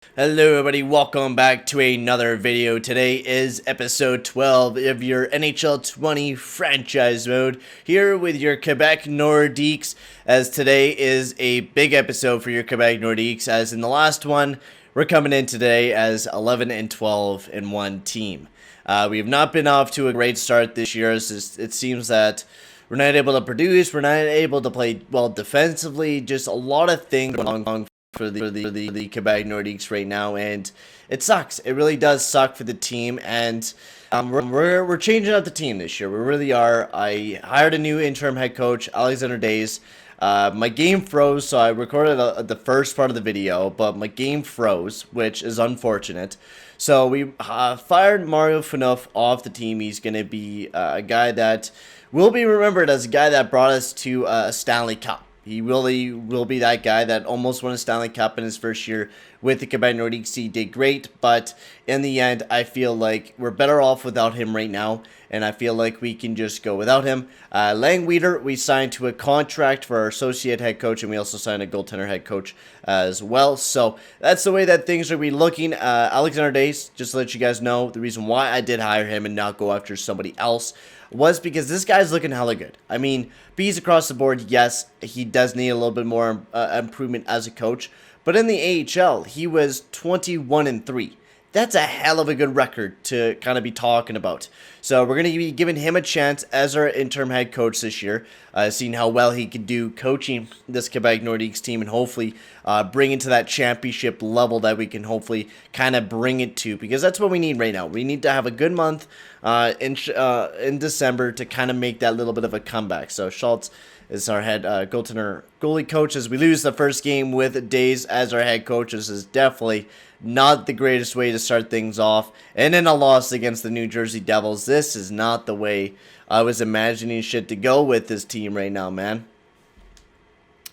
Hello everybody, welcome back to another video. Today is episode 12 of your NHL 20 franchise mode, here with your Quebec Nordiques, as today is a big episode for your Quebec Nordiques, as in the last one, we're coming in today as 11 and 12 in one team. We have not been off to a great start this year, as it seems that we're not able to produce, we're not able to play well defensively, just a lot of things going on for the Quebec Nordiques right now, and it sucks. It really does suck for the team, and we're changing up the team this year. We really are. I hired a new interim head coach, Alexander Days. My game froze, so I recorded the first part of the video, but my game froze, which is unfortunate. So we fired Mario Faneuf off the team. He's going to be a guy that will be remembered as a guy that brought us to a Stanley Cup. He really will be that guy that almost won a Stanley Cup in his first year with the Quebec Nordiques. He did great, but in the end, I feel like we're better off without him right now, and I feel like we can just go without him. Langweeder, we signed to a contract for our associate head coach, and we also signed a goaltender head coach as well. So that's the way that things are be looking. Alexander Days, just to let you guys know, the reason why I did hire him and not go after somebody else was because this guy's looking hella good. I mean, B's across the board, yes, he does need a little bit more improvement as a coach, but in the AHL, he was 21 and 3. That's a hell of a good record to kind of be talking about. So we're going to be giving him a chance as our interim head coach this year, seeing how well he could do coaching this Quebec Nordiques team and hopefully bring it to that championship level that we can hopefully kind of bring it to, because that's what we need right now. We need to have a good month in December to kind of make that little bit of a comeback. So Schultz is our head goalie coach as we lose the first game with Days as our head coach. This is definitely not the greatest way to start things off. And in a loss against the New Jersey Devils, this is not the way I was imagining shit to go with this team right now, man.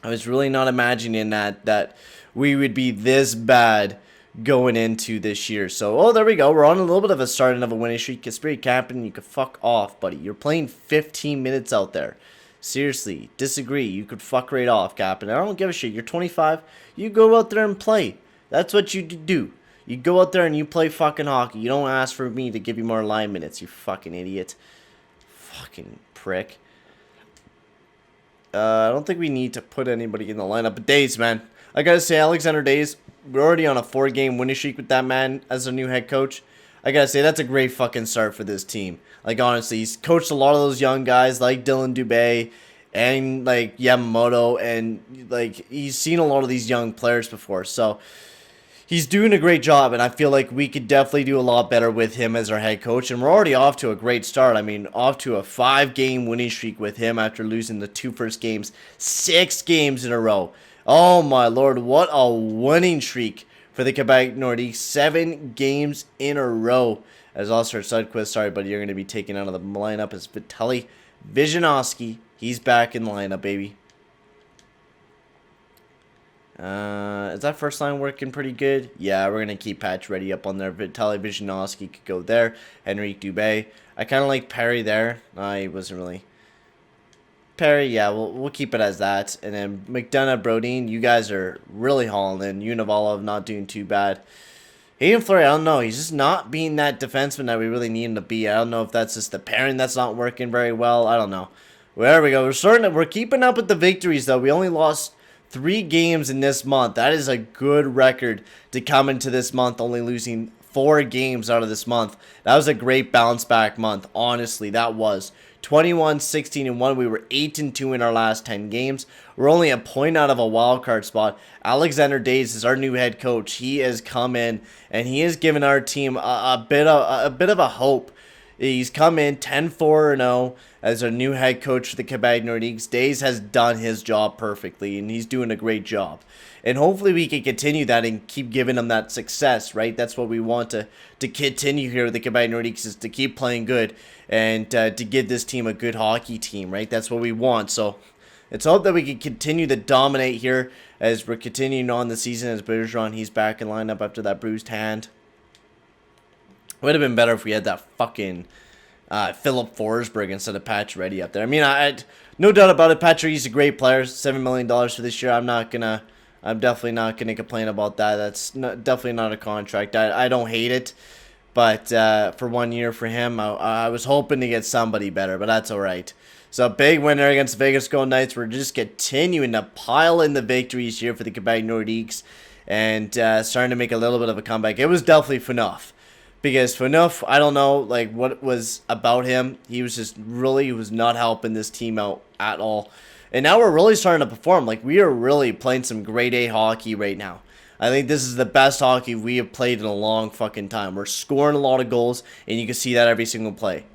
I was really not imagining that we would be this bad going into this year. So, oh, there we go. We're on a little bit of a starting of a winning streak. Kasperi Kapanen, you could fuck off, buddy. You're playing 15 minutes out there. Seriously, disagree. You could fuck right off, Kapanen. I don't give a shit. You're 25. You go out there and play. That's what you do. You go out there and you play fucking hockey. You don't ask for me to give you more line minutes, you fucking idiot. Fucking prick. I don't think we need to put anybody in the lineup. But Days, man. I gotta say, Alexander Days, we're already on a 4-game winning streak with that man as a new head coach. I gotta say, that's a great fucking start for this team. Like, honestly, he's coached a lot of those young guys like Dylan Dubé and, like, Yamamoto. And, like, he's seen a lot of these young players before. So he's doing a great job, and I feel like we could definitely do a lot better with him as our head coach. And we're already off to a great start. I mean, off to a 5-game winning streak with him after losing the 2 first games. 6 games in a row. Oh, my Lord, what a winning streak for the Quebec Nordiques. 7 games in a row. As Oscar Sudquist, sorry, buddy, you're going to be taken out of the lineup as Vitaly Vizhanovsky. He's back in the lineup, baby. Is that first line working pretty good? Yeah, we're going to keep Patch Ready up on there. Vitaly Vizhanovsky could go there. Henrique Dubé. I kind of like Perry there. I wasn't really... Perry, yeah, we'll keep it as that. And then McDonagh Brodin, you guys are really hauling in. Univalov not doing too bad. Haydn Fleury, I don't know. He's just not being that defenseman that we really need him to be. I don't know if that's just the pairing that's not working very well. I don't know. Well, there we go. We're keeping up with the victories, though. We only lost 3 games in this month. That is a good record to come into this month, only losing 4 games out of this month. That was a great bounce back month. Honestly, that was 21, 16, and 1. We were 8 and 2 in our last 10 games. We're only a point out of a wild card spot. Alexander Days is our new head coach. He has come in and he has given our team a bit of a hope. He's come in 10-4-0 as our new head coach for the Quebec Nordiques. Days has done his job perfectly, and he's doing a great job. And hopefully we can continue that and keep giving him that success, right? That's what we want to continue here with the Quebec Nordiques, is to keep playing good and to give this team a good hockey team, right? That's what we want. So let's hope that we can continue to dominate here as we're continuing on the season. As Bergeron, he's back in lineup after that bruised hand. Would have been better if we had that fucking Philip Forsberg instead of Patch Ready up there. I mean, I no doubt about it. Patch Ready's a great player. $7 million for this year. I'm not gonna I'm definitely not going to complain about that. That's definitely not a contract. I don't hate it. But for 1 year for him, I was hoping to get somebody better, but that's all right. So big winner against Vegas Golden Knights. We're just continuing to pile in the victories here for the Quebec Nordiques and starting to make a little bit of a comeback. It was definitely Phaneuf. Because Phaneuf, I don't know like what was about him. He was not helping this team out at all. And now we're really starting to perform. Like, we are really playing some grade A hockey right now. I think this is the best hockey we have played in a long fucking time. We're scoring a lot of goals, and you can see that every single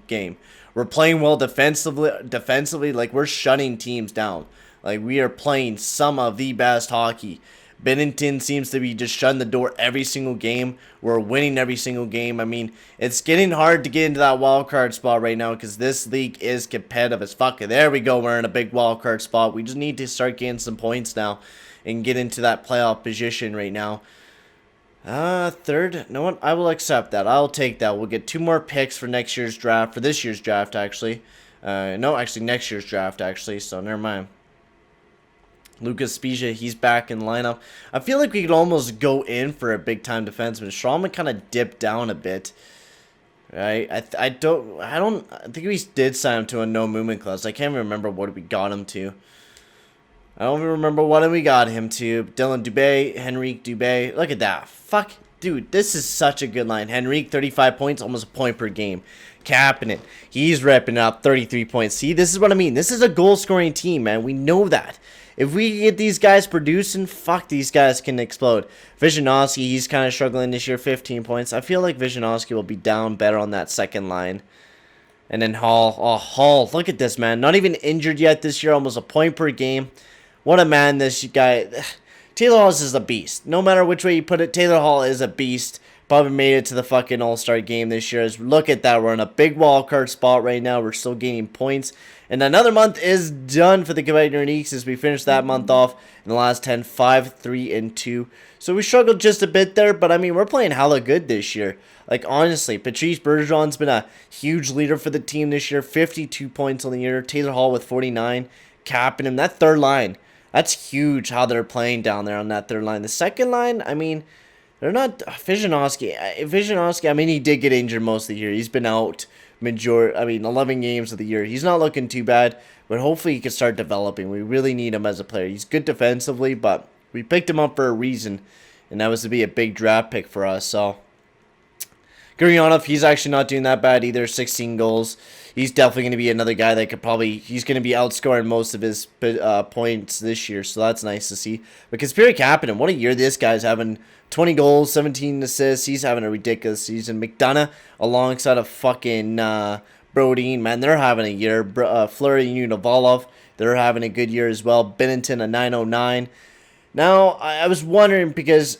game. We're playing well defensively, like we're shutting teams down. Like, we are playing some of the best hockey. Binnington seems to be just shutting the door every single game. We're winning every single game. I mean, it's getting hard to get into that wild card spot right now because this league is competitive as fuck. There we go. We're in a big wild card spot. We just need to start getting some points now and get into that playoff position right now. Third. No one. I will accept that. I'll take that. We'll get 2 more picks for next year's draft. For this year's draft, actually. No, actually next year's draft, actually. So never mind. Lucas Spezia, he's back in lineup. I feel like we could almost go in for a big-time defenseman. Strawman kind of dipped down a bit, right? I think we did sign him to a no movement clause. I can't even remember what we got him to. I don't even remember what we got him to. Dylan Dubé, Henrique Dubé. Look at that. Fuck, dude, this is such a good line. Henrique, 35 points, almost a point per game. Capping it. He's repping up 33 points. See, this is what I mean. This is a goal-scoring team, man. We know that. If we get these guys producing, fuck, these guys can explode. Vishanovsky, he's kind of struggling this year, 15 points. I feel like Vishanovsky will be down better on that second line. And then Hall. Oh, Hall, look at this, man. Not even injured yet this year, almost a point per game. What a man this guy. Taylor Hall is a beast. No matter which way you put it, Taylor Hall is a beast. Probably made it to the fucking All-Star game this year. Look at that. We're in a big wild card spot right now. We're still gaining points. And another month is done for the Quebec Nordiques as we finish that month off in the last 10, 5, 3, and 2. So we struggled just a bit there, but I mean, we're playing hella good this year. Like, honestly, Patrice Bergeron's been a huge leader for the team this year. 52 points on the year. Taylor Hall with 49. Capping him. That third line, that's huge how they're playing down there on that third line. The second line, I mean, they're not Vishanovsky, I mean, he did get injured most of the year. He's been out 11 games of the year. He's not looking too bad, but hopefully he can start developing. We really need him as a player. He's good defensively, but we picked him up for a reason, and that was to be a big draft pick for us. So Gurionov, he's actually not doing that bad either. 16 goals. He's definitely going to be another guy that he's going to be outscoring most of his points this year, so that's nice to see. But Kasperi Kapanen, what a year this guy's having. 20 goals, 17 assists. He's having a ridiculous season. McDonagh alongside of fucking Brodin, man, they're having a year. Fleury and Novalov, they're having a good year as well. Binnington, a 909. Now, I was wondering because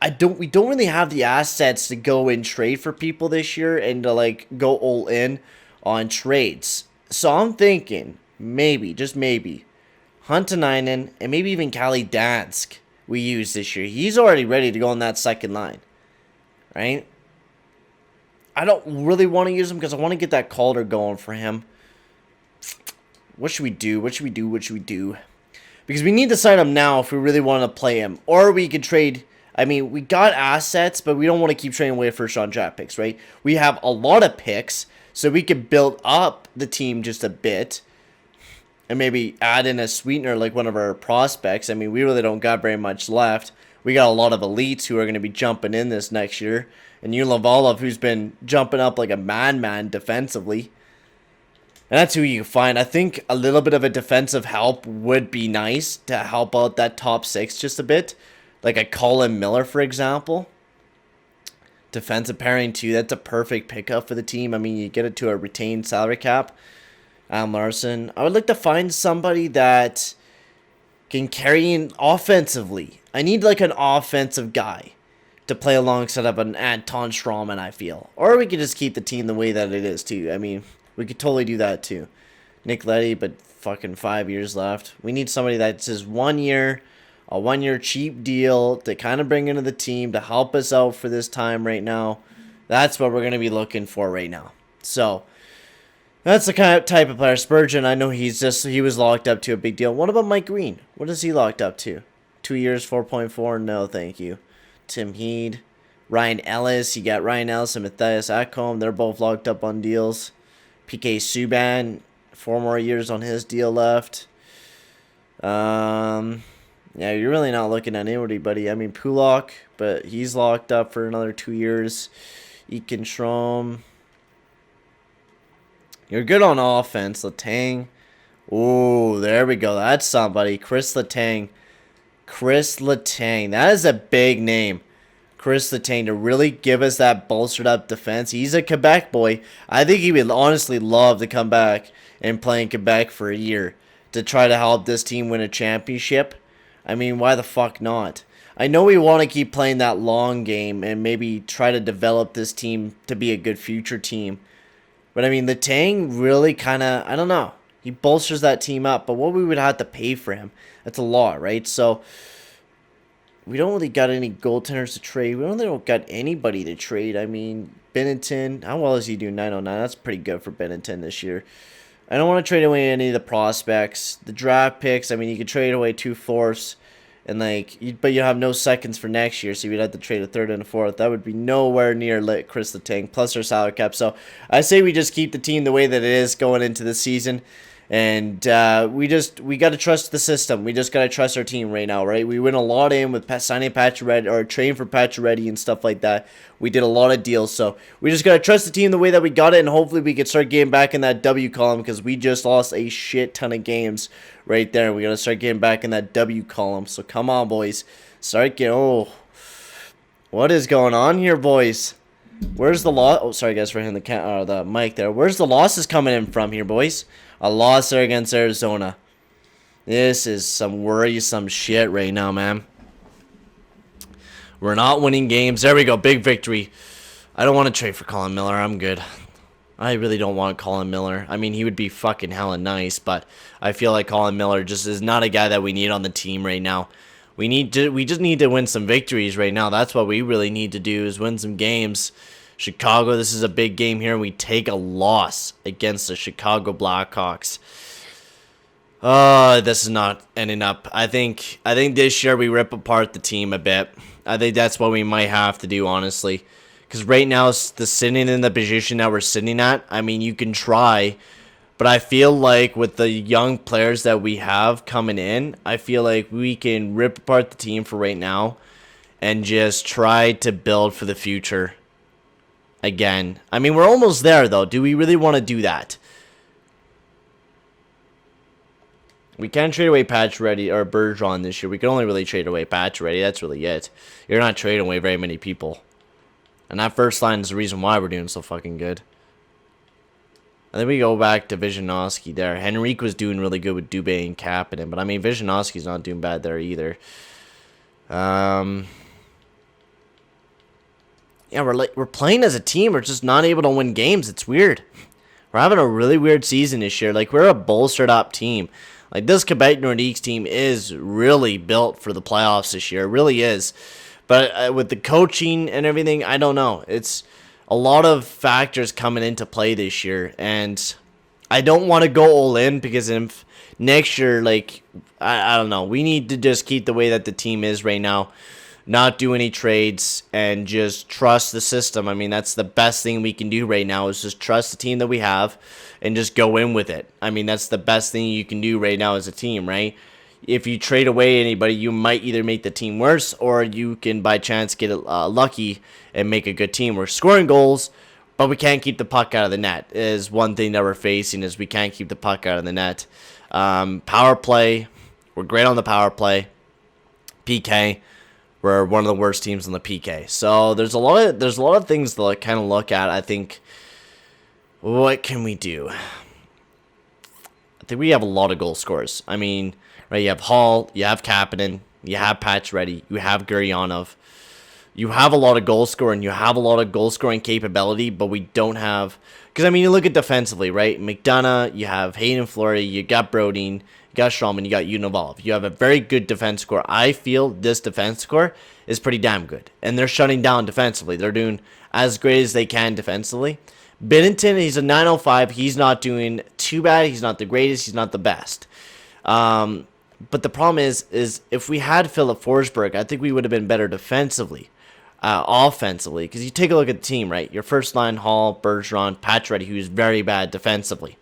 we don't really have the assets to go and trade for people this year and to like go all in on trades. So I'm thinking maybe, just maybe, Huntanainen and maybe even Cali Dansk we use this year. He's already ready to go on that second line, right? I don't really want to use him because I want to get that Calder going for him. What should we do? What should we do? What should we do? Because we need to sign him now if we really want to play him. Or we could trade. I mean, we got assets, but we don't want to keep trading away first-round draft picks, right? We have a lot of picks, so we could build up the team just a bit. And maybe add in a sweetener like one of our prospects. I mean, we really don't got very much left. We got a lot of elites who are going to be jumping in this next year. And Lavalov, who's been jumping up like a madman defensively. And that's who you find. I think a little bit of a defensive help would be nice to help out that top 6 just a bit. Like a Colin Miller, for example. Defensive pairing too. That's a perfect pickup for the team. I mean, you get it to a retained salary cap. Larson. I would like to find somebody that can carry in offensively. I need like an offensive guy to play alongside of an Anton Strawman, I feel. Or we could just keep the team the way that it is too. I mean, we could totally do that too. Nick Leddy, but fucking 5 years left. We need somebody that's just 1 year, a 1 year cheap deal to kind of bring into the team to help us out for this time right now. That's what we're going to be looking for right now. So that's the kind of type of player. Spurgeon, I know he was locked up to a big deal. What about Mike Green? What is he locked up to? 2 years, 4.4. No, thank you. Tim Heed. Ryan Ellis. You got Ryan Ellis and Matthias Ekholm. They're both locked up on deals. PK Subban. 4 more years on his deal left. Yeah, you're really not looking at anybody. I mean, Pulak, but he's locked up for another 2 years. Ekin Strom. You're good on offense. Letang. Oh, there we go. That's somebody. Chris Letang. Chris Letang. That is a big name. Chris Letang to really give us that bolstered up defense. He's a Quebec boy. I think he would honestly love to come back and play in Quebec for a year to try to help this team win a championship. I mean, why the fuck not? I know we want to keep playing that long game and maybe try to develop this team to be a good future team. But I mean, Letang really kind of, I don't know. He bolsters that team up. But what we would have to pay for him, that's a lot, right? So we don't really got any goaltenders to trade. We don't got anybody to trade. I mean, Binnington, how well is he doing? 909. That's pretty good for Binnington this year. I don't want to trade away any of the prospects. The draft picks, I mean, you could trade away 2 fourths, and but you have no seconds for next year, so you'd have to trade a third and a fourth. That would be nowhere near Chris Letang, plus our salary cap. So I say we just keep the team the way that it is going into the season. And we got to trust the system. We just got to trust our team right now, right? We went a lot in with signing Pacioretty or trading for Pacioretty and stuff like that. We did a lot of deals, so we just got to trust the team the way that we got it, and hopefully we can start getting back in that W column because we just lost a shit ton of games right there. We got to start getting back in that W column. So come on, boys. Start getting... Oh, what is going on here, boys? Where's the loss? Oh, sorry, guys, for hitting the mic there. Where's the losses coming in from here, boys? A loss there against Arizona. This is some worrisome shit right now, man. We're not winning games. There we go. Big victory. I don't want to trade for Colin Miller. I'm good. I really don't want Colin Miller. I mean, he would be fucking hella nice, but I feel like Colin Miller just is not a guy that we need on the team right now. We just need to win some victories right now. That's what we really need to do, is win some games. Chicago, this is a big game here. We take a loss against the Chicago Blackhawks. This is not ending up. I think this year we rip apart the team a bit. I think that's what we might have to do, honestly. Because right now, sitting in the position that we're sitting at, I mean, you can try. But I feel like with the young players that we have coming in, I feel like we can rip apart the team for right now and just try to build for the future. Again, I mean, we're almost there, though. Do we really want to do that? We can't trade away Pacioretty or Bergeron this year. We can only really trade away Pacioretty. That's really it. You're not trading away very many people. And that first line is the reason why we're doing so fucking good. And then we go back to Vishnowsky there. Henrique was doing really good with Dubé and Kapanen. But, I mean, Vishnowsky's not doing bad there either. Yeah, we're playing as a team. We're just not able to win games. It's weird. We're having a really weird season this year. Like, we're a bolstered up team. Like, this Quebec Nordiques team is really built for the playoffs this year. It really is. But with the coaching and everything, I don't know. It's a lot of factors coming into play this year. And I don't want to go all in because if next year, like, I don't know. We need to just keep the way that the team is right now. Not do any trades and just trust the system. I mean, that's the best thing we can do right now is just trust the team that we have and just go in with it. I mean, that's the best thing you can do right now as a team, right? If you trade away anybody, you might either make the team worse or you can, by chance, get lucky and make a good team. We're scoring goals, but we can't keep the puck out of the net is one thing that we're facing is we can't keep the puck out of the net. Power play, we're great on the power play. PK, we're one of the worst teams on the PK. So there's a lot of things to kind of look at. I think, what can we do? I think we have a lot of goal scorers. I mean, right? You have Hall, you have Kapanen, you have Pacioretty, you have Guryanov. You have a lot of goal scoring. You have a lot of goal scoring capability, but we don't have. Because I mean, you look at defensively, right? McDonagh, you have Haydn Fleury, you got Brodin, you got Strom, and you got Univalov. You have a very good defense score. I feel this defense score is pretty damn good, and they're shutting down defensively. They're doing as great as they can defensively. Binnington, he's a 905. He's not doing too bad. He's not the greatest. He's not the best. But the problem is if we had Philip Forsberg, I think we would have been better defensively, offensively. Because you take a look at the team, right? Your first line, Hall, Bergeron, Pacioretty, who's very bad defensively.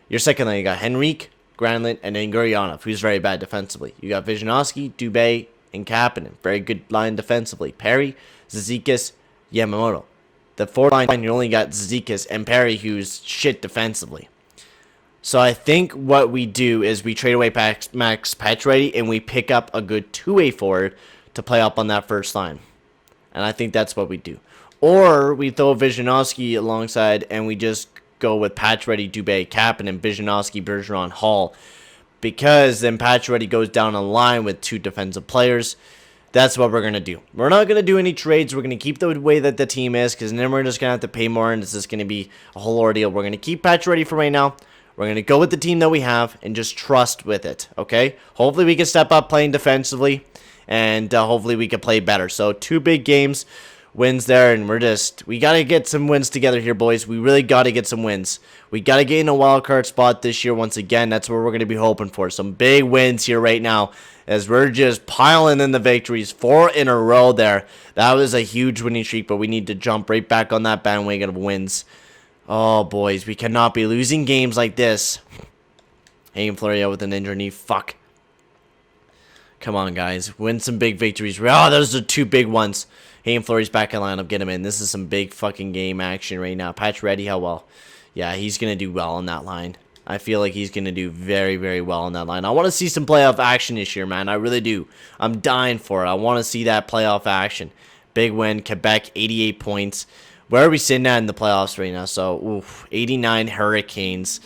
Your second line, you got Henrique, Granlund, and then Gurionov, who's very bad defensively. You got Vishnowsky, Dubé, and Kapanen. Very good line defensively. Perry, Zizekas, Yamamoto. The fourth line, you only got Zizekas and Perry, who's shit defensively. So I think what we do is we trade away Max Pacioretty and we pick up a good two-way forward to play up on that first line. And I think that's what we do. Or we throw Vishnowsky alongside and we just go with Pacioretty, Dubé, Kapanen, Vishnowsky, Bergeron, Hall. Because then Pacioretty goes down a line with two defensive players. That's what we're going to do. We're not going to do any trades. We're going to keep the way that the team is. Because then we're just going to have to pay more. And it's just going to be a whole ordeal. We're going to keep Pacioretty for right now. We're going to go with the team that we have and just trust with it, okay? Hopefully we can step up playing defensively, and hopefully we can play better. So 2 big games, wins there, and we got to get some wins together here, boys. We really got to get some wins. We got to get in a wild card spot this year once again. That's what we're going to be hoping for. Some big wins here right now as we're just piling in the victories. 4 in a row there. That was a huge winning streak, but we need to jump right back on that bandwagon of wins. Oh, boys, we cannot be losing games like this. Haydn Fleury out with an injury knee. Fuck. Come on, guys. Win some big victories. Oh, those are 2 big ones. Haydn Fleury's back in lineup. Get him in. This is some big fucking game action right now. Pacioretty, how well? Yeah, he's going to do well on that line. I feel like he's going to do very, very well on that line. I want to see some playoff action this year, man. I really do. I'm dying for it. I want to see that playoff action. Big win. Quebec, 88 points. Where are we sitting at in the playoffs right now? So, 89 Hurricanes.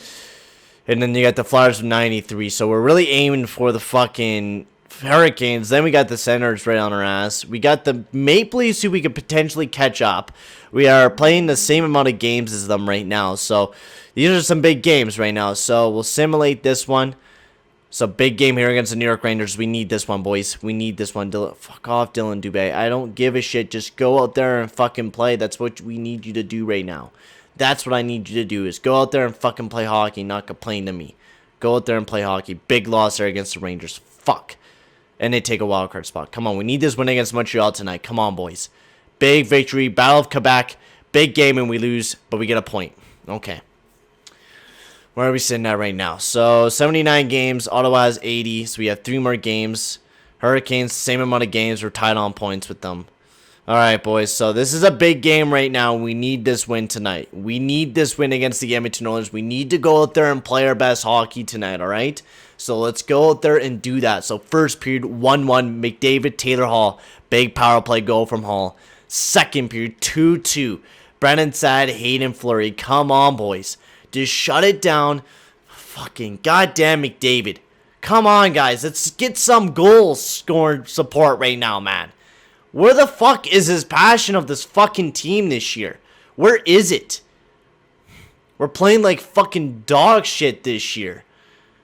And then you got the Flyers with 93. So, we're really aiming for the fucking Hurricanes. Then we got the Senators right on our ass. We got the Maple Leafs who we could potentially catch up. We are playing the same amount of games as them right now. So, these are some big games right now. So, we'll simulate this one. So, big game here against the New York Rangers. We need this one, boys. We need this one. Fuck off, Dylan Dubé. I don't give a shit. Just go out there and fucking play. That's what we need you to do right now. That's what I need you to do is go out there and fucking play hockey, not complain to me. Go out there and play hockey. Big loss there against the Rangers. Fuck. And they take a wild card spot. Come on, we need this win against Montreal tonight. Come on, boys. Big victory. Battle of Quebec. Big game and we lose, but we get a point. Okay. Where are we sitting at right now? So, 79 games. Ottawa has 80. So, we have 3 more games. Hurricanes, same amount of games. We're tied on points with them. All right, boys. So, this is a big game right now. We need this win tonight. We need this win against the Edmonton Oilers. We need to go out there and play our best hockey tonight, all right? So, let's go out there and do that. So, first period, 1-1. McDavid, Taylor Hall. Big power play goal from Hall. Second period, 2-2. Brennan Saad, Haydn Fleury. Come on, boys. Just shut it down. Fucking goddamn McDavid. Come on, guys. Let's get some goal scoring support right now, man. Where the fuck is his passion of this fucking team this year? Where is it? We're playing like fucking dog shit this year.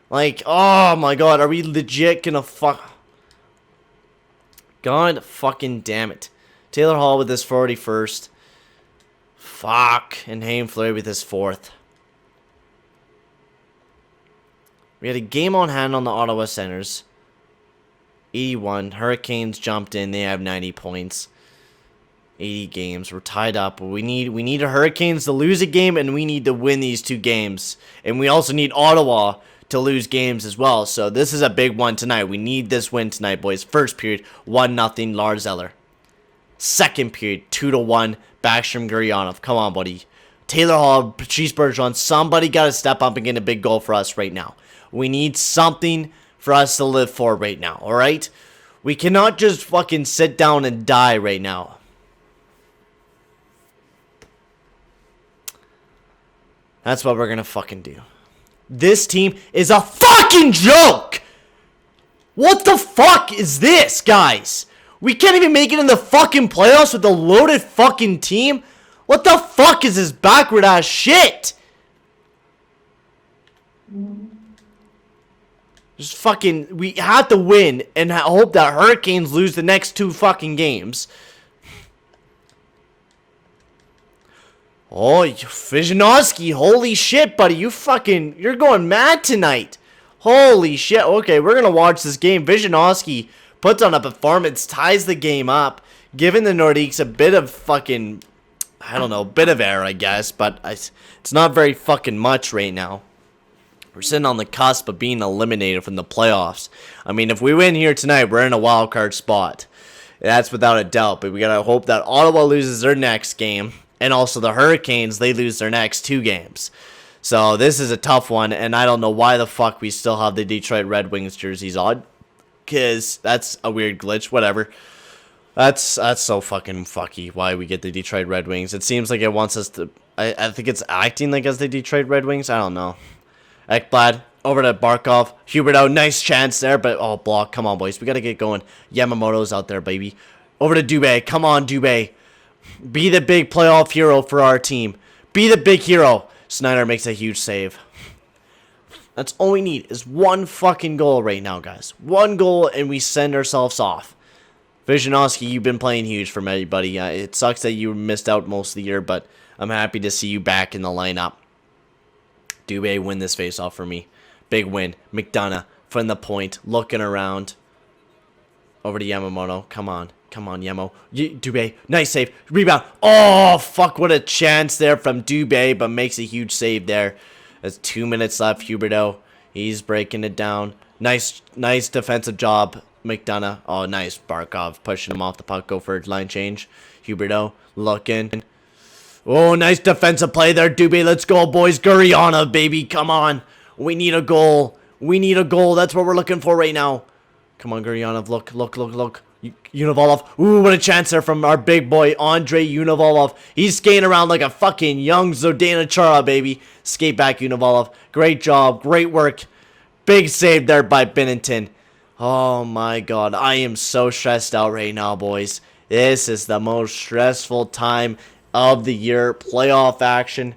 Like, oh my god. Are we legit gonna fuck? God fucking damn it. Taylor Hall with his 41st. Fuck. And Haydn Fleury with his 4th. We had a game on hand on the Ottawa Senators. 81. Hurricanes jumped in. They have 90 points. 80 games. We're tied up. We need the Hurricanes to lose a game, and we need to win these 2 games. And we also need Ottawa to lose games as well. So this is a big one tonight. We need this win tonight, boys. First period, 1-0, Lars Eller. Second period, 2-1, Backstrom Gurionov. Come on, buddy. Taylor Hall, Patrice Bergeron. Somebody got to step up and get a big goal for us right now. We need something for us to live for right now, alright? We cannot just fucking sit down and die right now. That's what we're gonna fucking do. This team is a fucking joke! What the fuck is this, guys? We can't even make it in the fucking playoffs with a loaded fucking team? What the fuck is this backward ass shit? Just fucking, we have to win and hope that Hurricanes lose the next 2 fucking games. Oh, Vishnowsky, holy shit, buddy. You're going mad tonight. Holy shit. Okay, we're going to watch this game. Vishnowsky puts on a performance, ties the game up, giving the Nordiques a bit of fucking, I don't know, bit of air, I guess, but it's not very fucking much right now. We're sitting on the cusp of being eliminated from the playoffs. I mean, if we win here tonight, we're in a wild card spot. That's without a doubt, but we gotta hope that Ottawa loses their next game, and also the Hurricanes, they lose their next 2 games. So this is a tough one, and I don't know why the fuck we still have the Detroit Red Wings jerseys on, because that's a weird glitch, whatever. That's so fucking fucky why we get the Detroit Red Wings. It seems like it wants us to, I think it's acting like as the Detroit Red Wings, I don't know. Ekblad, over to Barkov. Huberdeau, nice chance there, but oh, block. Come on, boys. We got to get going. Yamamoto's out there, baby. Over to Dubé. Come on, Dubé. Be the big playoff hero for our team. Be the big hero. Snyder makes a huge save. That's all we need is one fucking goal right now, guys. One goal, and we send ourselves off. Vishnowsky, you've been playing huge for me, buddy. It sucks that you missed out most of the year, but I'm happy to see you back in the lineup. Dubé win this face-off for me. Big win. McDonagh from the point. Looking around. Over to Yamamoto. Come on. Come on, Yamo. Dubé. Nice save. Rebound. Oh, fuck. What a chance there from Dubé, but makes a huge save there. There's 2 minutes left. Huberdeau. He's breaking it down. Nice defensive job. McDonagh. Oh, nice. Barkov pushing him off the puck. Go for a line change. Huberdeau looking. Oh, nice defensive play there, Dubé. Let's go, boys. Guriana, baby. Come on. We need a goal. We need a goal. That's what we're looking for right now. Come on, Gurianov. Look. Univalov. Ooh, what a chance there from our big boy, Andrei Univalov. He's skating around like a fucking young Zdeno Chara, baby. Skate back, Univalov. Great job. Great work. Big save there by Binnington. Oh, my God. I am so stressed out right now, boys. This is the most stressful time of the year. Playoff action.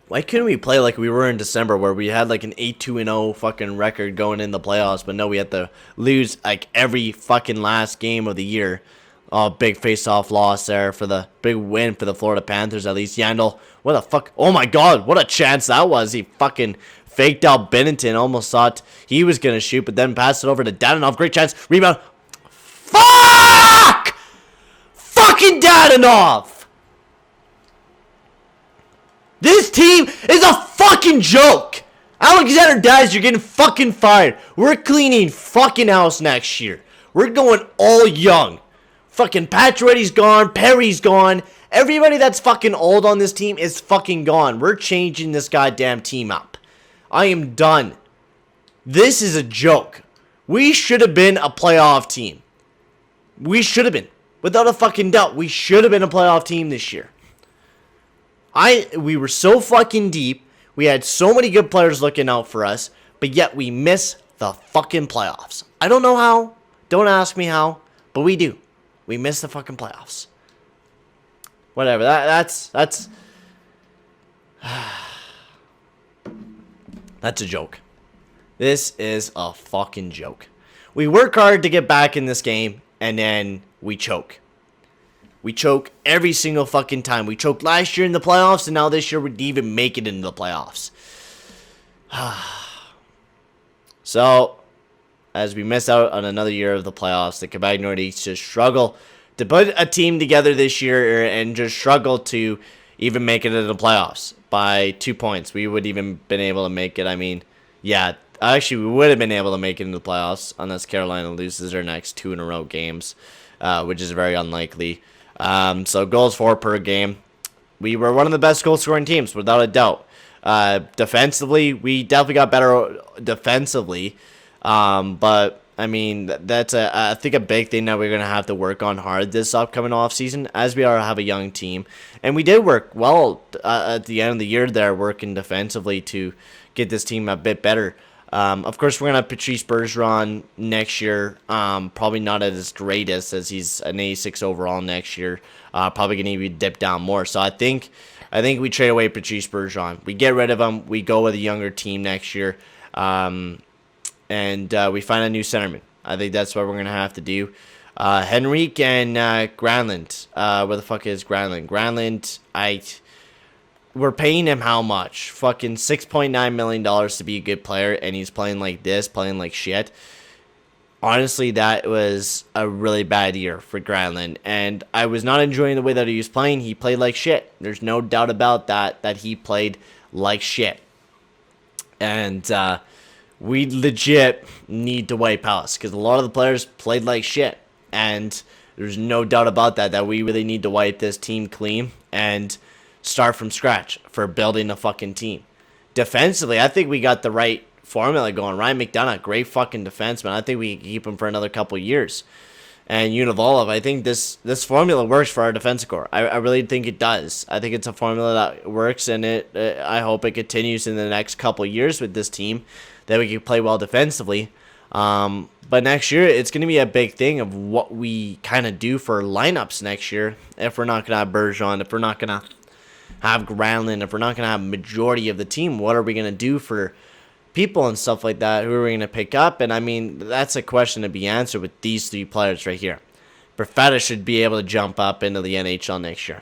Why couldn't we play like we were in December, where we had like an 8-2-0 fucking record going in the playoffs, but no, we had to lose like every fucking last game of the year. Oh, big face-off loss there for the big win for the Florida Panthers, at least. Yandel, what the fuck? Oh my God, what a chance that was. He fucking faked out Binnington, almost thought he was gonna shoot, but then passed it over to Dadonov. Great chance, rebound. Fuck! Fucking Dadonov! This team is a fucking joke! Alexander Daz, you're getting fucking fired. We're cleaning fucking house next year. We're going all young. Fucking Pacioretty's gone, Perry's gone. Everybody that's fucking old on this team is fucking gone. We're changing this goddamn team up. I am done. This is a joke. We should have been a playoff team. We should have been. Without a fucking doubt, we should have been a playoff team this year. We were so fucking deep. We had so many good players looking out for us, but yet we miss the fucking playoffs. I don't know how. Don't ask me how, but we do. We miss the fucking playoffs. Whatever. That's that's a joke. This is a fucking joke. We work hard to get back in this game, and then we choke. We choke every single fucking time. We choked last year in the playoffs, and now this year we didn't even make it into the playoffs. So, as we miss out on another year of the playoffs, the Quebec Nordiques just struggle to put a team together this year and just struggle to even make it into the playoffs by 2 points. We would even been able to make it. I mean, yeah, actually, we would have been able to make it into the playoffs unless Carolina loses their next 2 in a row games, which is very unlikely. So goals for per game. We were one of the best goal scoring teams, without a doubt. Defensively, we definitely got better defensively. But I mean, that's I think a big thing that we're going to have to work on hard this upcoming offseason, as we have a young team. And we did work well at the end of the year there, working defensively to get this team a bit better. Of course, we're going to have Patrice Bergeron next year. Probably not as great as he's an 86 overall next year. Probably going to be dipped down more. So I think we trade away Patrice Bergeron. We get rid of him. We go with a younger team next year. And we find a new centerman. I think that's what we're going to have to do. Henrique and Granlund. Where the fuck is Granlund? Granlund, we're paying him how much? Fucking $6.9 million to be a good player, and he's playing like this, playing like shit. Honestly, that was a really bad year for Granlund, and I was not enjoying the way that he was playing. He played like shit. There's no doubt about that he played like shit. And we legit need to wipe house, because a lot of the players played like shit. And there's no doubt about that we really need to wipe this team clean and start from scratch for building a fucking team. Defensively, I think we got the right formula going. Ryan McDonagh, great fucking defenseman. I think we can keep him for another couple years. And Univolov, I think this formula works for our defensive core. I really think it does. I think it's a formula that works, and I hope it continues in the next couple years with this team, that we can play well defensively. But next year, it's going to be a big thing of what we kind of do for lineups next year. If we're not going to have Bergeron, if we're not going to have Granlund, if we're not going to have majority of the team, what are we going to do for people and stuff like that? Who are we going to pick up? And I mean, that's a question to be answered with these three players right here. Perfetta should be able to jump up into the NHL next year.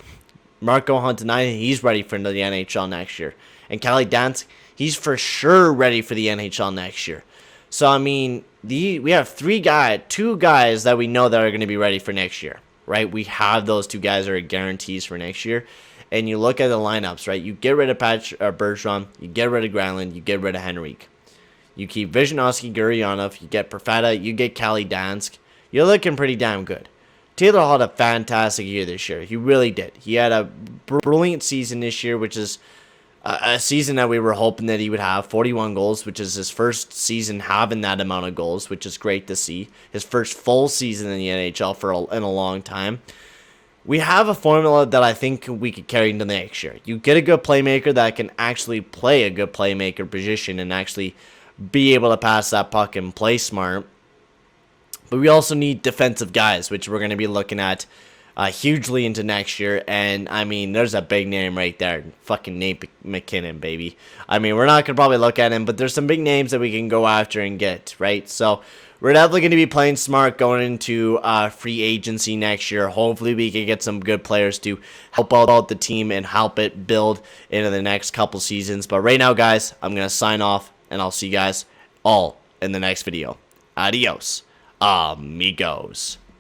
Marco Hontanine, he's ready for the NHL next year. And Kelly Dansk, he's for sure ready for the NHL next year. So I mean, we have two guys that we know that are going to be ready for next year, right? We have those two guys that are guarantees for next year. And you look at the lineups, right? You get rid of Bergeron, you get rid of Granlund, you get rid of Henrique. You keep Vishnowsky, Guryanov, you get Perfetta, you get Kelly Dansk. You're looking pretty damn good. Taylor had a fantastic year this year. He really did. He had a brilliant season this year, which is a season that we were hoping that he would have. 41 goals, which is his first season having that amount of goals, which is great to see. His first full season in the NHL in a long time. We have a formula that I think we could carry into next year. You get a good playmaker that can actually play a good playmaker position and actually be able to pass that puck and play smart. But we also need defensive guys, which we're going to be looking at hugely into next year. And, I mean, there's a big name right there. Fucking Nate McKinnon, baby. I mean, we're not going to probably look at him, but there's some big names that we can go after and get, right? So we're definitely going to be playing smart going into free agency next year. Hopefully we can get some good players to help out the team and help it build into the next couple seasons. But right now, guys, I'm going to sign off, and I'll see you guys all in the next video. Adios, amigos.